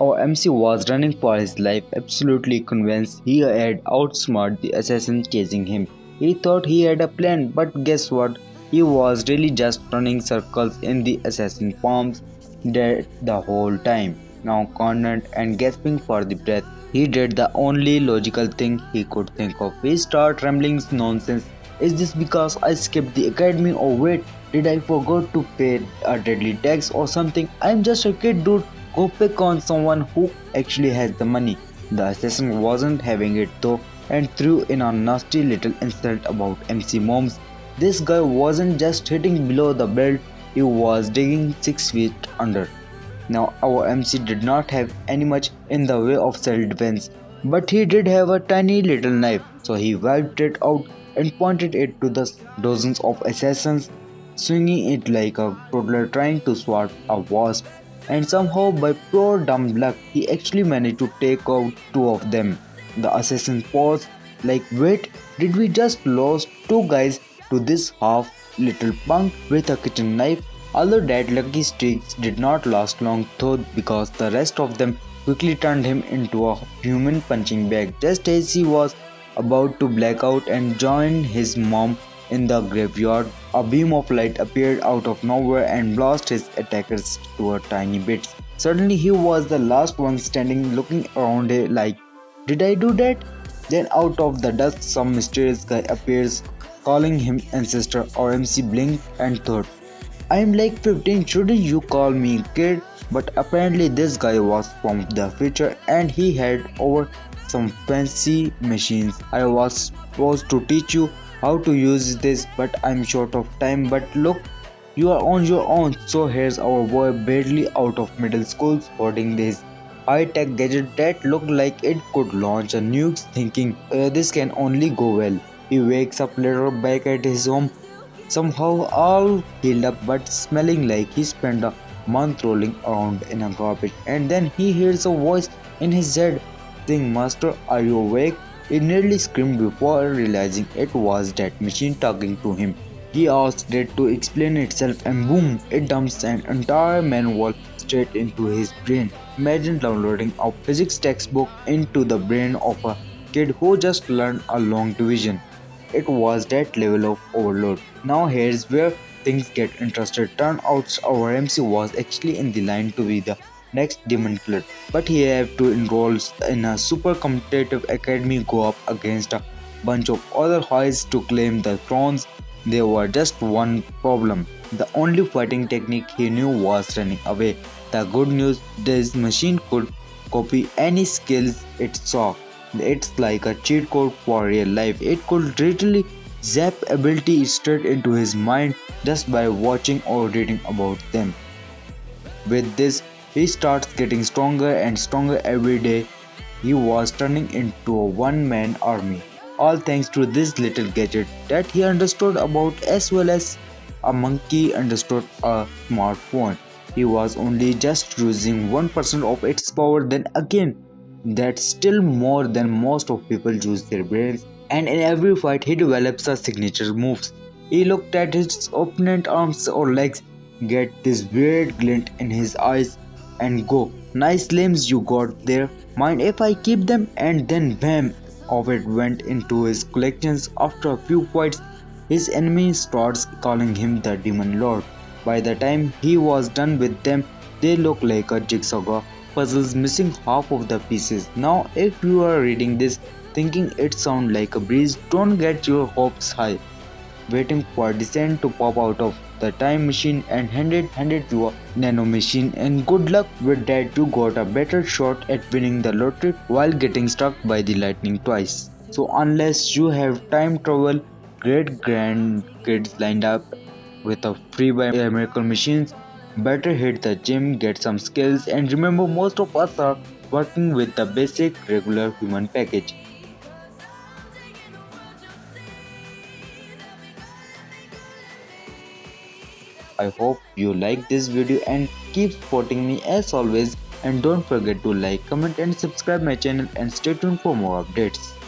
Our MC was running for his life, absolutely convinced he had outsmarted the assassin chasing him. He thought he had a plan, but guess what? He was really just running circles in the assassin palms dead the whole time. Now cornered and gasping for the breath, he did the only logical thing he could think of. He started rambling nonsense. Is this because I skipped the academy, or wait, did I forget to pay a deadly tax or something? I'm just a kid, dude. Go pick on someone who actually has the money. The assassin wasn't having it though and threw in a nasty little insult about MC moms. This guy wasn't just hitting below the belt, he was digging 6 feet under. Now our MC did not have any much in the way of self-defense, but he did have a tiny little knife, so he wiped it out and pointed it to the dozens of assassins, swinging it like a toddler trying to swat a wasp. And somehow, by pure dumb luck, he actually managed to take out two of them. The assassin paused, like, wait, did we just lose two guys to this half little punk with a kitchen knife? Although that lucky streak did not last long though, because the rest of them quickly turned him into a human punching bag just as he was about to black out and join his mom in the graveyard. A beam of light appeared out of nowhere and blasted his attackers to a tiny bits. Suddenly he was the last one standing, looking around like, did I do that? Then out of the dust some mysterious guy appears, calling him ancestor. Or MC blinked and thought, I'm like 15, shouldn't you call me kid? But apparently this guy was from the future and he had over some fancy machines. I was supposed to teach you how to use this, but I'm short of time. But look, you are on your own. So here's our boy barely out of middle school sporting this high-tech gadget that looked like it could launch a nuke, thinking this can only go well. He wakes up later back at his home, somehow all healed up but smelling like he spent a month rolling around in a garbage. And then he hears a voice in his head saying, Master, are you awake? He nearly screamed before realizing it was that machine talking to him. He asked it to explain itself and boom, it dumps an entire manual straight into his brain. Imagine downloading a physics textbook into the brain of a kid who just learned a long division. It was that level of overload. Now here's where things get interesting. Turns out our MC was actually in the line to be the next demon killer, but he had to enroll in a super competitive academy, go up against a bunch of other boys to claim the thrones. There was just one problem. The only fighting technique he knew was running away. The good news, this machine could copy any skills it saw. It's like a cheat code for real life. It could literally zap ability straight into his mind just by watching or reading about them. With this, he starts getting stronger and stronger every day. He was turning into a one-man army, all thanks to this little gadget that he understood about as well as a monkey understood a smartphone. He was only just using 1% of its power. Then again, that's still more than most of people use their brains. And in every fight he develops a signature moves. He looked at his opponent arms or legs, get this weird glint in his eyes and go, nice limbs you got there, mind if I keep them? And then bam, of it went into his collections. After a few fights, his enemy starts calling him the Demon Lord. By the time he was done with them, they looked like a jigsaw puzzles missing half of the pieces. Now if you are reading this thinking it sounds like a breeze, don't get your hopes high. Waiting for Descent to pop out of the time machine and hand it to a nano machine, and good luck with that. You got a better shot at winning the lottery while getting struck by the lightning twice. So unless you have time travel great grandkids lined up with a free by miracle machines, better hit the gym, get some skills, and remember most of us are working with the basic regular human package. I hope you like this video and keep supporting me as always, and don't forget to like, comment and subscribe my channel and stay tuned for more updates.